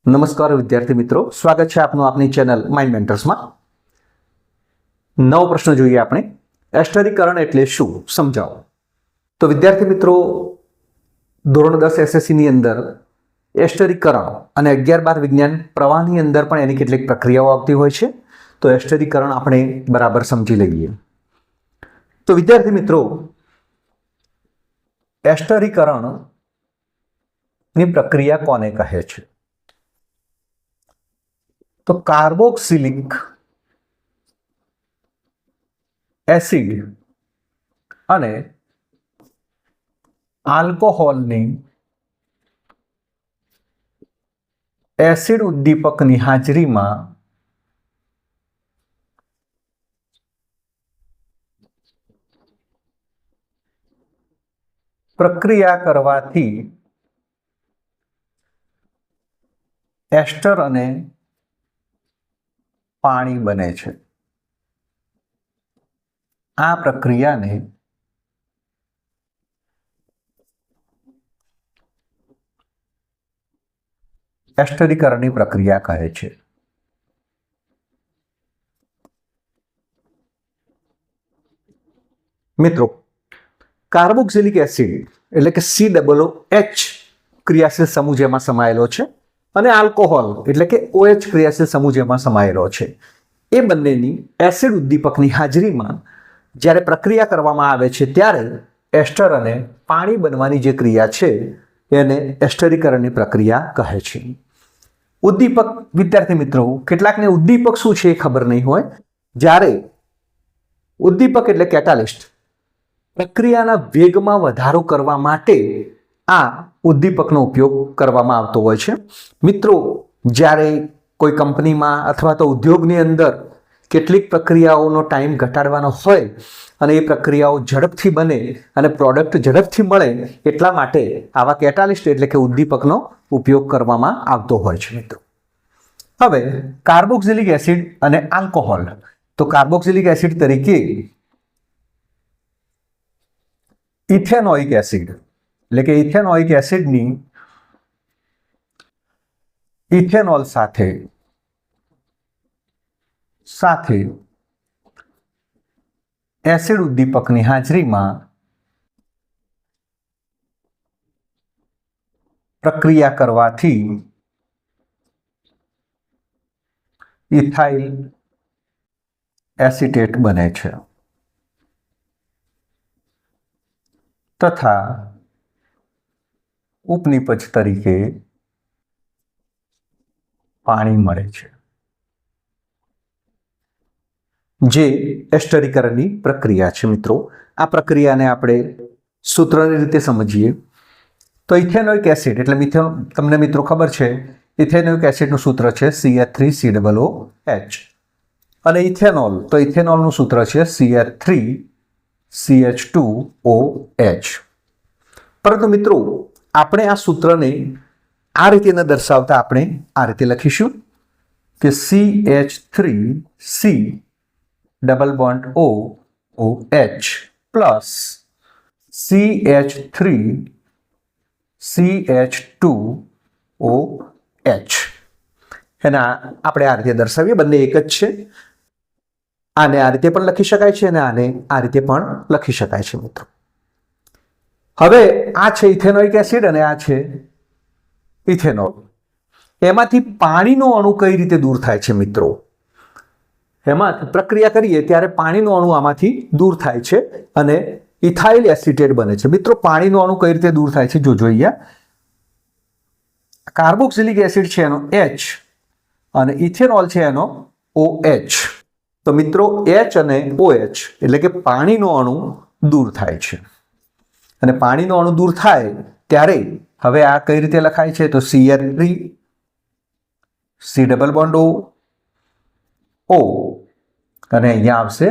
નમસ્કાર વિદ્યાર્થી મિત્રો, સ્વાગત છે આપનું આપની ચેનલ માઇન્ડ મેન્ટર્સમાં। નવો પ્રશ્ન જોઈએ આપણે, એસ્ટરીકરણ એટલે શું સમજાવો। તો વિદ્યાર્થી મિત્રો, ધોરણ 10 SSC ની અંદર એસ્ટરીકરણ અને 11-12 વિજ્ઞાન પ્રવાહની અંદર પણ એની કેટલીક પ્રક્રિયાઓ આવતી હોય છે। તો એસ્ટરીકરણ આપણે બરાબર સમજી લઈએ। તો વિદ્યાર્થી મિત્રો, એસ્ટરીકરણની પ્રક્રિયા કોને કહે છે? તો કાર્બોક્સિલિક એસિડ અને આલ્કોહોલની એસિડ ઉદ્દીપકની હાજરીમાં પ્રક્રિયા કરવાથી એસ્ટર અને પાણી બને છે। આ પ્રક્રિયાને એસ્ટરીકરણની પ્રક્રિયા કહે છે। મિત્રો, કાર્બોક્સિલિક એસિડ એટલે કે COOH ક્રિયાશીલ સમૂહ જેમાં સમાયેલો છે અને આલ્કોહોલ એટલે કે OH ક્રિયાશીલ સમૂહ જેમાં સમાયેલો છે, એ બંનેની એસિડ ઉદ્દીપકની હાજરીમાં જ્યારે પ્રક્રિયા કરવામાં આવે છે ત્યારે એસ્ટર અને પાણી બનવાની જે ક્રિયા છે એને એસ્ટરીકરણની પ્રક્રિયા કહે છે। ઉદ્દીપક, વિદ્યાર્થી મિત્રો, કેટલાકને ઉદ્દીપક શું છે એ ખબર નહીં હોય। જ્યારે ઉદ્દીપક એટલે કેટાલિસ્ટ પ્રક્રિયાના વેગમાં વધારો કરવા માટે આ ઉદ્દીપકનો ઉપયોગ કરવામાં આવતો હોય છે। મિત્રો, જ્યારે કોઈ કંપનીમાં અથવા તો ઉદ્યોગની અંદર કેટલીક પ્રક્રિયાઓનો ટાઈમ ઘટાડવાનો હોય અને એ પ્રક્રિયાઓ ઝડપથી બને અને પ્રોડક્ટ ઝડપથી મળે એટલા માટે આવા કેટાલિસ્ટ એટલે કે ઉદ્દીપકનો ઉપયોગ કરવામાં આવતો હોય છે। મિત્રો, હવે કાર્બોક્સિલિક એસિડ અને આલ્કોહોલ, તો કાર્બોક્સિલિક એસિડ તરીકે ઇથેનોઇક એસિડ એટલે કે ઇથેનોઇક એસિડની ઇથેનોલ સાથે એસિડ ઉદ્દીપકની હાજરીમાં પ્રક્રિયા કરવાથી ઇથાઇલ એસિટેટ બને છે તથા ઉપનિપજ તરીકે પાણી મળે છે, જે એસ્ટરીકરણની પ્રક્રિયા છે। મિત્રો, આ પ્રક્રિયાને આપણે સૂત્રની રીતે સમજીએ તો ઇથેનોઇક એસિડ એટલે તમને મિત્રો ખબર છે, ઇથેનોઇક એસિડનું સૂત્ર છે CH3COOH અને ઇથેનોલ, તો ઇથેનોલનું સૂત્ર છે CH2CH2OH। પરંતુ મિત્રો, આપણે આ સૂત્રને આ રીતે ન દર્શાવતા આપણે આ રીતે લખીશું કે CH3C double bond OH plus CH3CH2OH, એના આપણે આ રીતે દર્શાવીએ, બંને એક જ છે। આને આ રીતે પણ લખી શકાય છે અને આને આ રીતે પણ લખી શકાય છે। મિત્રો, હવે આ છે ઇથેનોઇક એસિડ અને આ છે ઇથેનોલ। એમાંથી પાણીનો અણુ કઈ રીતે દૂર થાય છે? મિત્રો, એમાં પ્રક્રિયા કરીએ ત્યારે પાણીનો અણુ આમાંથી દૂર થાય છે અને ઇથાઇલ એસિટેટ બને છે। મિત્રો, પાણીનો અણુ કઈ રીતે દૂર થાય છે જોજો। અહીંયા કાર્બોક્સિલિક એસિડ છે એનો H અને ઇથેનોલ છે એનો OH। તો મિત્રો, H અને OH એટલે કે પાણીનો અણુ દૂર થાય છે અને પાણીનો અણુ દૂર થાય ત્યારે હવે આ કઈ રીતે લખાય છે? તો CH3C ડબલ બોન્ડ O અને અહીંયા આવશે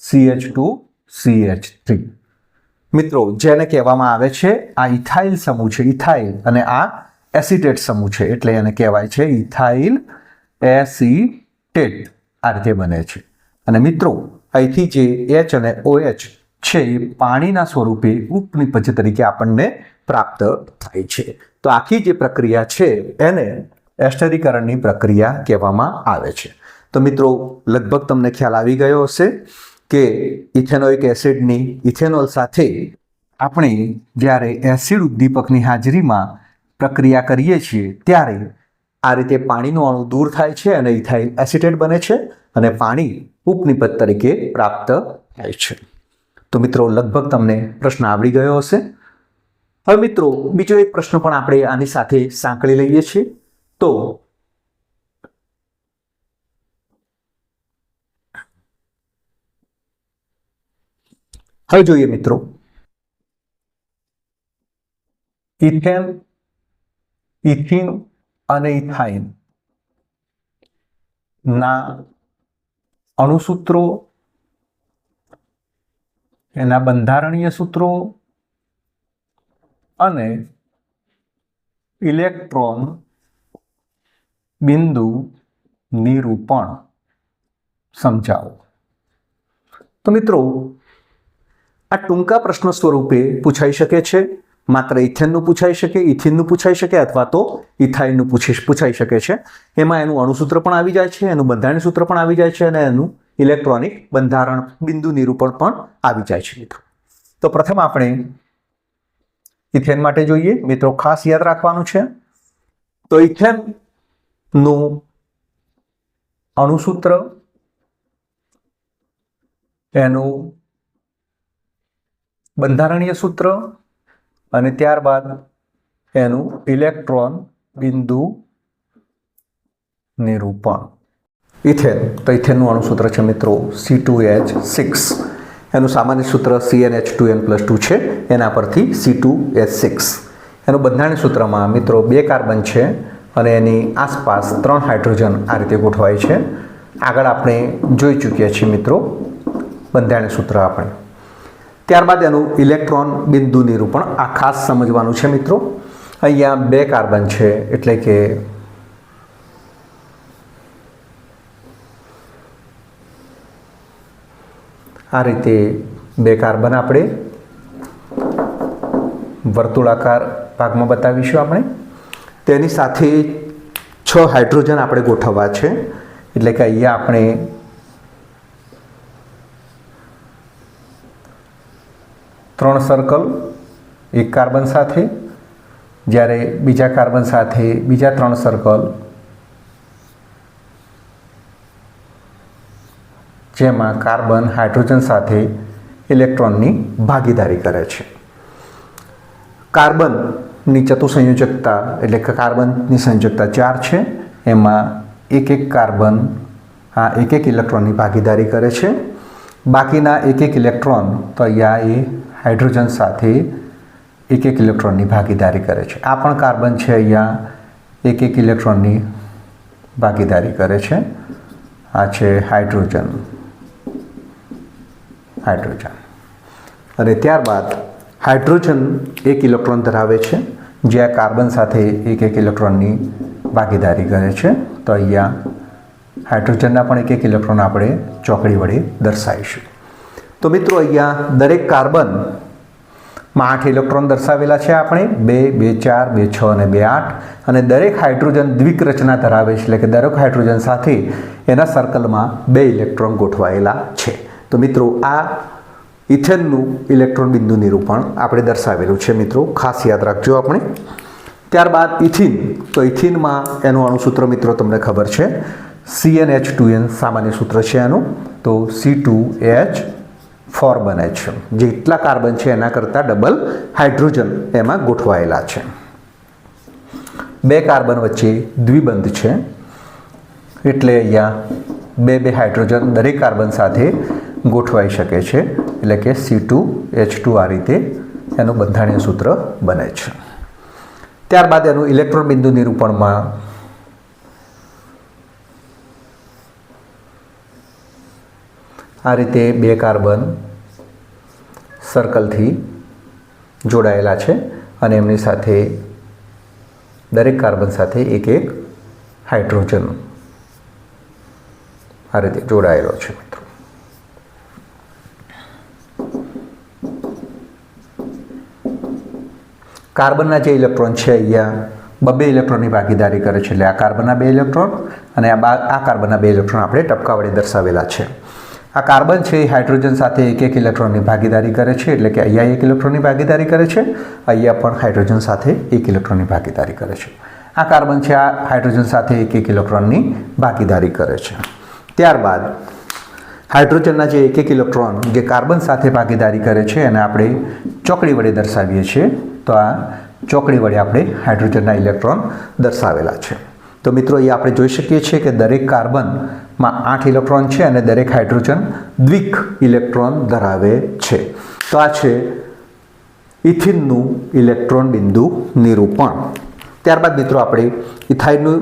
CH2CH3। મિત્રો, જેને કહેવામાં આવે છે આ ઇથાઇલ સમૂહ છે, ઇથાઇલ, અને આ એસિટેટ સમૂહ છે એટલે એને કહેવાય છે ઇથાઇલ એસિટેટ। આ રીતે બને છે અને મિત્રો, અહીંથી જે H અને OH છે એ પાણીના સ્વરૂપે ઉપનિપજ તરીકે આપણને પ્રાપ્ત થાય છે। તો આખી જે પ્રક્રિયા છે એને એસ્ટરીકરણની પ્રક્રિયા કહેવામાં આવે છે. તો મિત્રો લગભગ તમને ખ્યાલ આવી ગયો હશે કે ઇથેનોઇક એસિડની ઇથેનોલ સાથે આપણે જ્યારે એસિડ ઉદ્દીપકની હાજરીમાં પ્રક્રિયા કરીએ છીએ ત્યારે આ રીતે પાણીનું અણુ દૂર થાય છે અને ઇથાઇલ એસિટેટ બને છે અને પાણી ઉપનિપજ તરીકે પ્રાપ્ત થાય છે. તો મિત્રો લગભગ તમને પ્રશ્ન આવડી ગયો હશે. હવે મિત્રો બીજો એક પ્રશ્ન પણ આપણે આની સાથે સાંકળી લઈએ છીએ. તો હવે જોઈએ મિત્રો, ઇથેન, ઇથિન અને ઇથાઇન ના અણુસૂત્રો, એના બંધારણીય સૂત્રો અને ઇલેક્ટ્રોન બિંદુ નિરૂપણ સમજાવો. તો મિત્રો આ ટૂંકા પ્રશ્ન સ્વરૂપે પૂછાઈ શકે છે. માત્ર ઇથેનનું પૂછાઈ શકે, ઇથિનનું પૂછાઈ શકે અથવા તો ઇથાઇનનું પૂછાઈ શકે છે. એમાં એનું અણુસૂત્ર પણ આવી જાય છે, એનું બંધારણીય સૂત્ર પણ આવી જાય છે અને એનું ઇલેક્ટ્રોનિક બંધારણ બિંદુ નિરૂપણ પણ આવી જાય છે મિત્રો. તો પ્રથમ આપણે ઇથેન માટે જોઈએ. મિત્રો ખાસ યાદ રાખવાનું છે. તો ઇથેનનું અણુસૂત્ર, એનું બંધારણીય સૂત્ર અને ત્યારબાદ એનું ઇલેક્ટ્રોન બિંદુ નિરૂપણ. ઇથેન, તો ઇથેનનું અણુસૂત્ર છે મિત્રો C2H6. એનું સામાન્ય સૂત્ર CnH2n+2 છે, એના પરથી C2H6. એનું બંધારણીય સૂત્રમાં મિત્રો 2 કાર્બન છે અને એની આસપાસ 3 હાઇડ્રોજન આ રીતે ગોઠવાય છે. આગળ આપણે જોઈ ચૂક્યા છીએ મિત્રો બંધારણીય સૂત્ર આપણે. ત્યારબાદ એનું ઇલેક્ટ્રોન બિંદુ નિરૂપણ આ ખાસ સમજવાનું છે મિત્રો. અહીંયા 2 કાર્બન છે એટલે કે આ રીતે 2 કાર્બન આપણે વર્તુળાકાર ભાગમાં બતાવીશું આપણે. તેની સાથે 6 હાઇડ્રોજન આપણે ગોઠવવા છે એટલે કે અહીંયા આપણે ત્રણ સર્કલ એક કાર્બન સાથે, જ્યારે બીજા કાર્બન સાથે બીજા 3 સર્કલ, જેમાં કાર્બન હાઇડ્રોજન સાથે ઇલેક્ટ્રોનની ભાગીદારી કરે છે. કાર્બનની ચતુસંયોજકતા એટલે કે કાર્બનની સંયોજકતા 4 છે. એમાં એક કાર્બન આ એક ઇલેક્ટ્રોનની ભાગીદારી કરે છે. બાકીના એક ઇલેક્ટ્રોન તો અહીંયા એ હાઇડ્રોજન સાથે એક ઇલેક્ટ્રોનની ભાગીદારી કરે છે. આ પણ કાર્બન છે, અહીંયા એક ઇલેક્ટ્રોનની ભાગીદારી કરે છે. આ છે હાઇડ્રોજન અને ત્યારબાદ હાઇડ્રોજન 1 ઇલેક્ટ્રોન ધરાવે છે, જે આ કાર્બન સાથે એક ઇલેક્ટ્રોનની ભાગીદારી કરે છે. તો અહીંયા હાઇડ્રોજનના પણ એક ઇલેક્ટ્રોન આપણે ચોકડી વડે દર્શાવીશું. તો મિત્રો અહીંયા દરેક કાર્બનમાં 8 ઇલેક્ટ્રોન દર્શાવેલા છે આપણે, 2, 2, 4, 2, 6 અને 2, 8. અને દરેક હાઇડ્રોજન દ્વિક રચના ધરાવે છે એટલે કે દરેક હાઇડ્રોજન સાથે એના સર્કલમાં 2 ઇલેક્ટ્રોન ગોઠવાયેલા છે. તો મિત્રો આ ઇથેનનું ઇલેક્ટ્રોન બિંદુ નિરૂપણ આપણે દર્શાવેલું છે મિત્રો, ખાસ યાદ રાખજો આપણે. ત્યારબાદ ઇથિન, તો ઇથિનમાં એનું અણુસૂત્ર મિત્રો તમને ખબર છે CnH2n સામાન્ય સૂત્ર છે એનું. તો C2H4 બને છે. જેટલા કાર્બન છે એના કરતાં ડબલ હાઇડ્રોજન એમાં ગોઠવાયેલા છે. 2 કાર્બન વચ્ચે દ્વિબંધ છે એટલે અહીંયા 2 હાઇડ્રોજન દરેક કાર્બન સાથે ગોઠવાઈ શકે છે એટલે કે C2H2 આ રીતે એનું બંધારણીય સૂત્ર બને છે. ત્યારબાદ એનું ઇલેક્ટ્રોન બિંદુ નિરૂપણમાં આ રીતે 2 કાર્બન સર્કલથી જોડાયેલા છે અને એમની સાથે દરેક કાર્બન સાથે એક હાઇડ્રોજન આ રીતે જોડાયેલો છે મિત્રો. કાર્બનના જે ઇલેક્ટ્રોન છે અહીંયા બબે ઇલેક્ટ્રોનની ભાગીદારી કરે છે, એટલે આ કાર્બનના 2 ઇલેક્ટ્રોન અને આ કાર્બનના 2 ઇલેક્ટ્રોન આપણે ટપકા વડે દર્શાવેલા છે. આ કાર્બન છે એ હાઇડ્રોજન સાથે એક ઇલેક્ટ્રોનની ભાગીદારી કરે છે, એટલે કે અહીંયા 1 ઇલેક્ટ્રોનની ભાગીદારી કરે છે, અહીંયા પણ હાઇડ્રોજન સાથે 1 ઇલેક્ટ્રોનની ભાગીદારી કરે છે. આ કાર્બન છે આ હાઇડ્રોજન સાથે 1 ઇલેક્ટ્રોનની ભાગીદારી કરે છે. ત્યારબાદ હાઇડ્રોજનના જે 1 ઇલેક્ટ્રોન જે કાર્બન સાથે ભાગીદારી કરે છે એને આપણે ચોકડી વડે દર્શાવીએ છીએ. તો આ ચોકડી વડે આપણે હાઇડ્રોજનના ઇલેક્ટ્રોન દર્શાવેલા છે. તો મિત્રો એ આપણે જોઈ શકીએ છીએ કે દરેક કાર્બનમાં 8 ઇલેક્ટ્રોન છે અને દરેક હાઇડ્રોજન દ્વિક ઇલેક્ટ્રોન ધરાવે છે. તો આ છે ઇથિનનું ઇલેક્ટ્રોન બિંદુ નિરૂપણ. ત્યારબાદ મિત્રો આપણે ઇથાઇનનું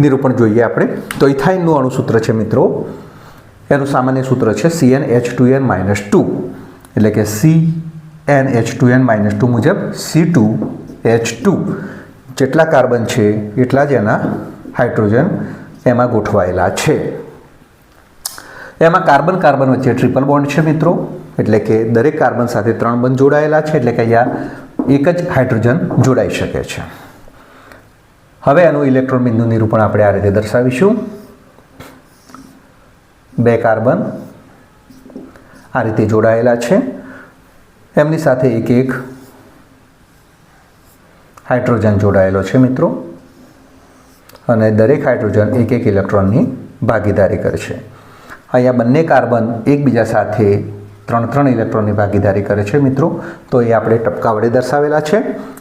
નિરૂપણ જોઈએ આપણે. તો ઇથાઇનનું અણુસૂત્ર છે મિત્રો, એનું સામાન્ય સૂત્ર છે CnH2n-2, એટલે કે CnH2n-2 મુજબ C2H2 જેટલા કાર્બન છે એટલા જ એના હાઇડ્રોજન એમાં ગોઠવાયેલા છે. એમાં કાર્બન કાર્બન વચ્ચે ટ્રિપલ બોન્ડ છે મિત્રો, એટલે કે દરેક કાર્બન સાથે 3 બંધ જોડાયેલા છે, એટલે કે અહીંયા એક જ હાઇડ્રોજન જોડાઈ શકે છે. હવે એનું ઇલેક્ટ્રોન બિંદુ નિરૂપણ આપણે આ રીતે દર્શાવીશું. 2 કાર્બન આ રીતે જોડાયેલા છે, એમની સાથે એક હાઇડ્રોજન જોડાયેલો છે મિત્રો, અને દરેક હાઇડ્રોજન એક ઇલેક્ટ્રોનની ભાગીદારી કરે છે. અહીંયા બંને કાર્બન એકબીજા સાથે 3 ઇલેક્ટ્રોનની ભાગીદારી કરે છે મિત્રો. તો એ આપણે ટપકા વડે દર્શાવેલા છે.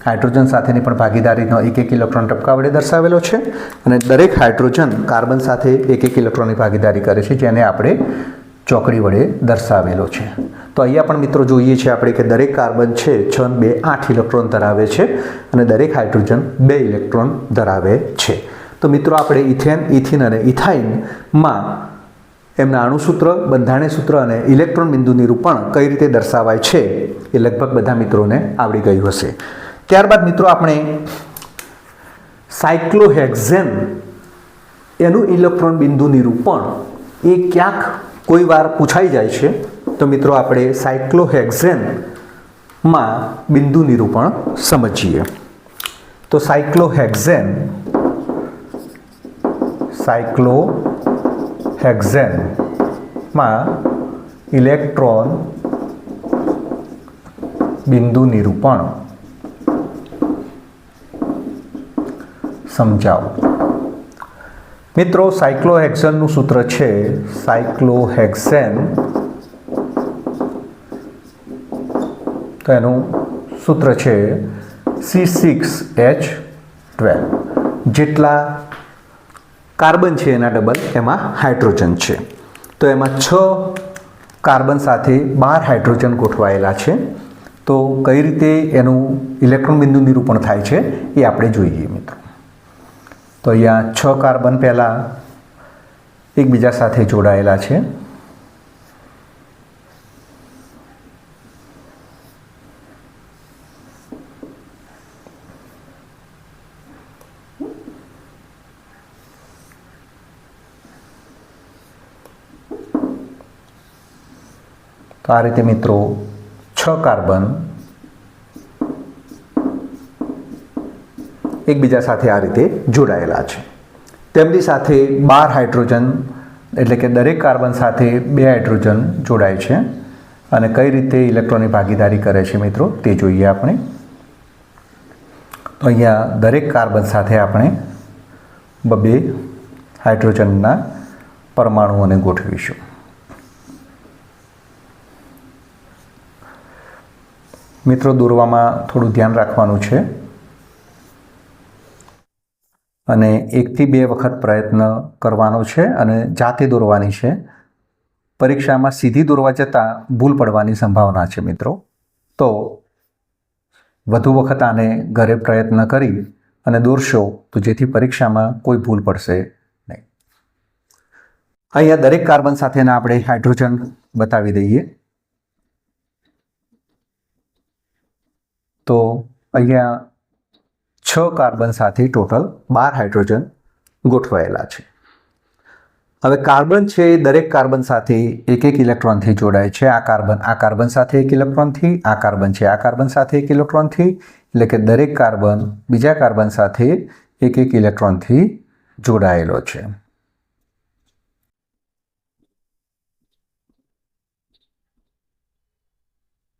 હાઇડ્રોજન સાથેની પણ ભાગીદારીનો એક ઇલેક્ટ્રોન ટપકા વડે દર્શાવેલો છે, અને દરેક હાઇડ્રોજન કાર્બન સાથે એક ઇલેક્ટ્રોનની ભાગીદારી કરે છે, જેને આપણે ચોકડી વડે દર્શાવેલો છે. તો અહીંયા પણ મિત્રો જોઈએ છીએ આપણે કે દરેક કાર્બન છે 6 અને 2 8 ઇલેક્ટ્રોન ધરાવે છે, અને દરેક હાઇડ્રોજન 2 ઇલેક્ટ્રોન ધરાવે છે. તો મિત્રો આપણે ઇથેન, ઇથિન અને ઇથાઇનમાં એમના અણુસૂત્ર, બંધારણીય સૂત્ર અને ઇલેક્ટ્રોન બિંદુ નિરૂપણ કઈ રીતે દર્શાવાય છે એ લગભગ બધા મિત્રોને આવડી ગયું હશે. ત્યારબાદ મિત્રો આપણે સાયક્લોહેક્ઝેન એનું ઇલેક્ટ્રોન બિંદુ નિરૂપણ એ ક્યાંક કોઈ વાર પૂછાઈ જાય છે. તો મિત્રો આપણે સાયક્લોહેક્ઝેનમાં બિંદુ નિરૂપણ સમજીએ. તો સાયક્લોહેક્ઝેનમાં ઇલેક્ટ્રોન બિંદુ નિરૂપણ સમજાવો. મિત્રો સાયક્લોહેક્ઝેનનું સૂત્ર છે સાયક્લોહેક્ઝેન, તો એનું સૂત્ર છે C6H12. જેટલા કાર્બન છે એના ડબલ એમાં હાઇડ્રોજન છે. તો એમાં 6 કાર્બન સાથે 12 હાઇડ્રોજન ગોઠવાયેલા છે. તો કઈ રીતે એનું ઇલેક્ટ્રોન બિંદુ નિરૂપણ થાય છે એ આપણે જોઈએ મિત્રો. તો અહીંયા 6 કાર્બન પહેલાં એકબીજા સાથે જોડાયેલા છે. તો આ રીતે મિત્રો 6 કાર્બન એકબીજા સાથે આ રીતે જોડાયેલા છે. તેમની સાથે 12 હાઇડ્રોજન, એટલે કે દરેક કાર્બન સાથે 2 હાઇડ્રોજન જોડાય છે. અને કઈ રીતે ઇલેક્ટ્રોનની ભાગીદારી કરે છે મિત્રો તે જોઈએ આપણે. તો અહીંયા દરેક કાર્બન સાથે આપણે 2 હાઇડ્રોજનના પરમાણુઓને ગોઠવીશું. મિત્રો દોરવામાં થોડું ધ્યાન રાખવાનું છે, અને 1 થી 2 વખત પ્રયત્ન કરવાનો છે અને જાતે દોરવાની છે. પરીક્ષામાં સીધી દોરવા જતાં ભૂલ પડવાની સંભાવના છે મિત્રો. તો વધુ વખત આને ઘરે પ્રયત્ન કરી અને દોરશો તો જેથી પરીક્ષામાં કોઈ ભૂલ પડશે નહીં. અહીંયા દરેક કાર્બન સાથેના આપણે હાઇડ્રોજન બતાવી દઈએ. તો અહીંયા 6 કાર્બન સાથે ટોટલ 12 હાઇડ્રોજન ગોઠવાયેલા છે. હવે કાર્બન છે એ દરેક કાર્બન સાથે એક એક ઇલેક્ટ્રોનથી જોડાય છે. આ કાર્બન સાથે એક ઇલેક્ટ્રોનથી, આ કાર્બન છે આ કાર્બન સાથે એક ઇલેક્ટ્રોનથી, એટલે કે દરેક કાર્બન બીજા કાર્બન સાથે એક એક ઇલેક્ટ્રોનથી જોડાયેલો છે.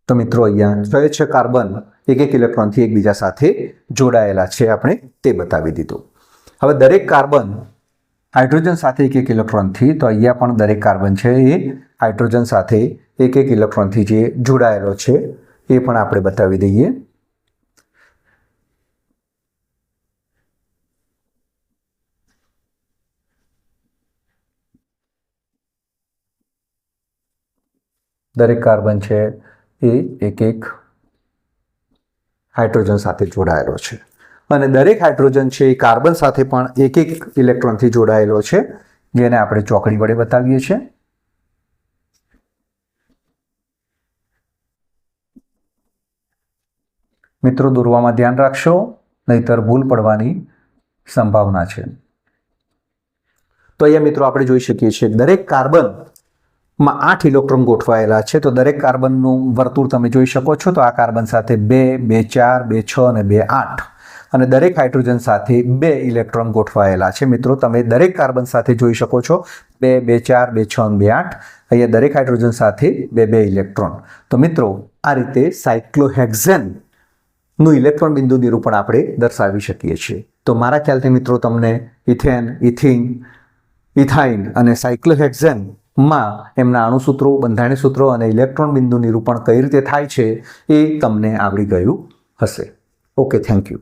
તો મિત્રો અહીંયા 6 કાર્બન એક એક ઇલેક્ટ્રોનથી એકબીજા સાથે જોડાયેલા છે, આપણે તે બતાવી દીધું. હવે દરેક કાર્બન હાઇડ્રોજન સાથે એક એક ઇલેક્ટ્રોનથી, તો અહીંયા પણ દરેક કાર્બન છે એ હાઇડ્રોજન સાથે એક એક ઇલેક્ટ્રોનથી જે જોડાયેલો છે એ પણ આપણે બતાવી દઈએ. દરેક કાર્બન છે એ એક એક હાઇડ્રોજન સાથે જોડાયેલો છે અને દરેક હાઇડ્રોજન છે એ કાર્બન સાથે પણ એક એક ઇલેક્ટ્રોનથી જોડાયેલો છે, જેને આપણે ચોકડી વડે બતાવીએ છીએ. મિત્રો દોરવામાં ધ્યાન રાખશો, નહીતર ભૂલ પડવાની સંભાવના છે. તો અહીંયા મિત્રો આપણે જોઈ શકીએ છીએ દરેક કાર્બનમાં 8 ઇલેક્ટ્રોન ગોઠવાયેલા છે. તો દરેક કાર્બનનું વર્તુળ તમે જોઈ શકો છો. તો આ કાર્બન સાથે 2, 2, 4, 2, 6 અને 2, 8 અને દરેક હાઇડ્રોજન સાથે 2 ઇલેક્ટ્રોન ગોઠવાયેલા છે. મિત્રો તમે દરેક કાર્બન સાથે જોઈ શકો છો 2, 2, 4, 2, 6 અને 2, 8. અહીંયા દરેક હાઇડ્રોજન સાથે 2, 2 ઇલેક્ટ્રોન. તો મિત્રો આ રીતે સાયક્લોહેક્ઝેનનું ઇલેક્ટ્રોન બિંદુ નિરૂપણ આપણે દર્શાવી શકીએ છીએ. તો મારા ખ્યાલથી મિત્રો તમને ઇથેન, ઇથિન, ઇથાઇન અને સાયક્લોહેક્ઝેનમાં એમના અણુસૂત્રો, બંધારણીય સૂત્રો અને ઇલેક્ટ્રોન બિંદુ નિરૂપણ કઈ રીતે થાય છે એ તમને આવડી ગયું હશે. Okay, thank you.